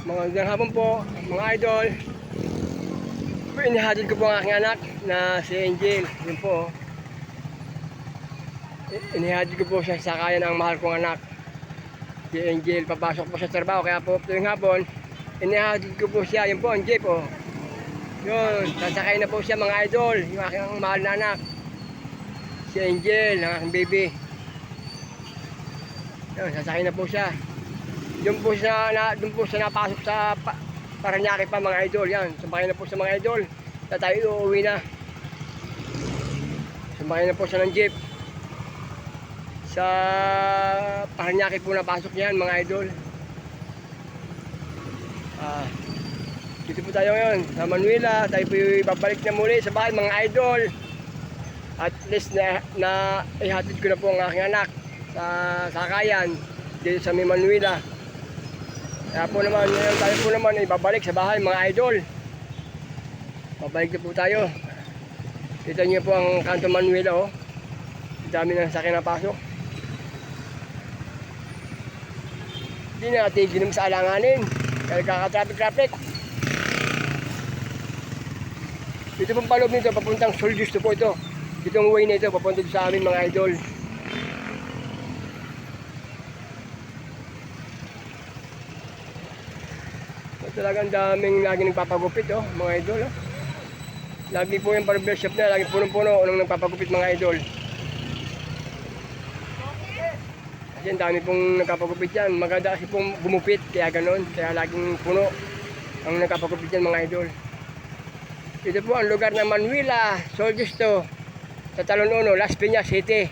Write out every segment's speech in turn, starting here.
Magandang hapon po, mga idol. Inihatid ko po ang aking anak na si Angel. Yun po. Inihatid ko po siya sa kaya ng mahal kong anak. Si Angel, papasok po sa trabaho. Kaya po tuwing hapon, inihatid ko po siya. Yun po, ang jeep po. Yun, sasakay na po siya mga idol. Yung aking mahal na anak. Si Angel, ang aking baby. Yun, sasakay na po siya. Doon po siya napasok sa Paranaque pa mga idol. Yan, sumakay na po sa mga idol. Na tayo uuwi na. Sumakay na po siya ng jeep. Sa Paranaque po napasok yan mga idol. Dito po tayo ngayon sa Manuela. Tayo po babalik na muli sa bahay mga idol. At least na ihatid ko na po ang aking anak sa sakayan dito sa Manuela. Kaya po naman, ngayon tayo po naman ay babalik sa bahay mga idol. Babalik na po tayo. Kita niyo po ang Kanto Manuela, oh. Dami na sasakyan na pasok. Hindi natin ginom sa alanganin. Kaya kaka-traffic. Dito pong paloob nito, papuntang Soldiers po ito. Itong way na ito, papunta sa amin mga idol. Talagang daming lagi nagpapagupit, oh, mga idol, oh. Lagi po yung barber shop na, lagi punong-puno nung nagpapagupit mga idol. Kasi ang dami pong nagpapagupit yan. Maganda kasi pong gumupit, kaya ganon. Kaya laging puno ang nagpapagupit yan mga idol. Ito po ang lugar ng Manuela, Soldiers to. Sa Talon 1, Las Piñas City.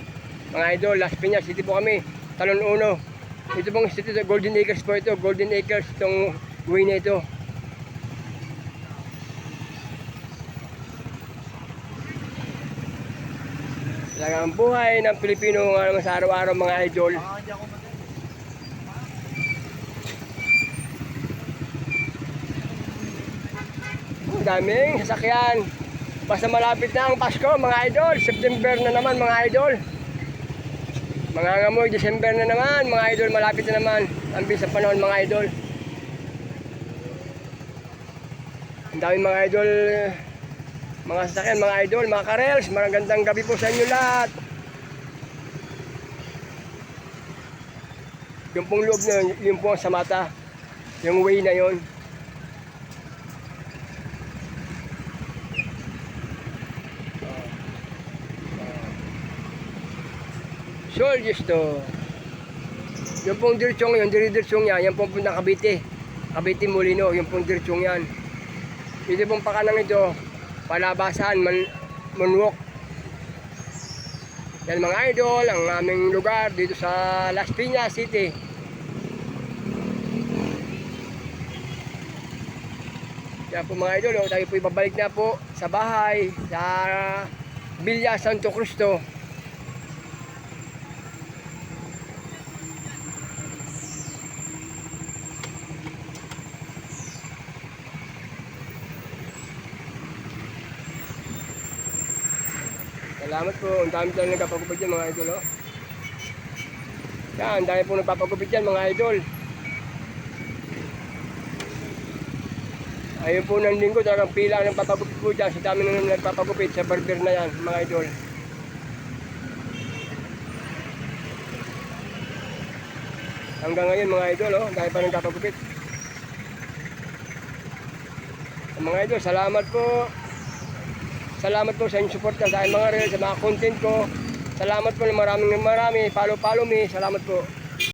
Mga idol, Las Piñas City po kami. Talon 1. Ito pong city, Golden Acres po ito. Golden Acres itong way na ito. Talagang buhay ng Pilipino nga naman sa araw-araw mga idol. Ang daming sasakyan. Basta malapit na ang Pasko mga idol. September na naman mga idol. Mga ngamoy, December na naman mga idol. Malapit na naman ang sa panahon mga idol. Ang daming mga idol, mga sasakyan, mga idol, mga karels. Magandang gabi po sa inyo lahat. Yung pong loob na yung po sa mata. Yung way na yon. Soldiers to. Yung pong diretsong yun, diretsong yan, yan pong puntang Cavite. Cavite Molino, yung pong diretsong yan. Ito pong pakanang ito, Palabasan, Moonwalk. Yan mga idol, ang aming lugar dito sa Las Piñas City. Yan po mga idol, tayo po ibabalik na po sa bahay, sa Villa Santo Cristo. Salamat po, ang dami tayo nagpapagupit dyan mga idol, oh. Yan, ang dami po nagpapagupit dyan mga idol. Ayun po ng linggo, talagang pila ng papagupit po dyan. Sa dami nang nagpapagupit sa barber na yan mga idol. Hanggang ngayon mga idol, oh, dahil pa nagpapagupit. Mga idol, salamat po. Salamat po sa inyong suporta sa aking mga reels, sa mga content ko. Salamat po na marami. Follow me. Salamat po.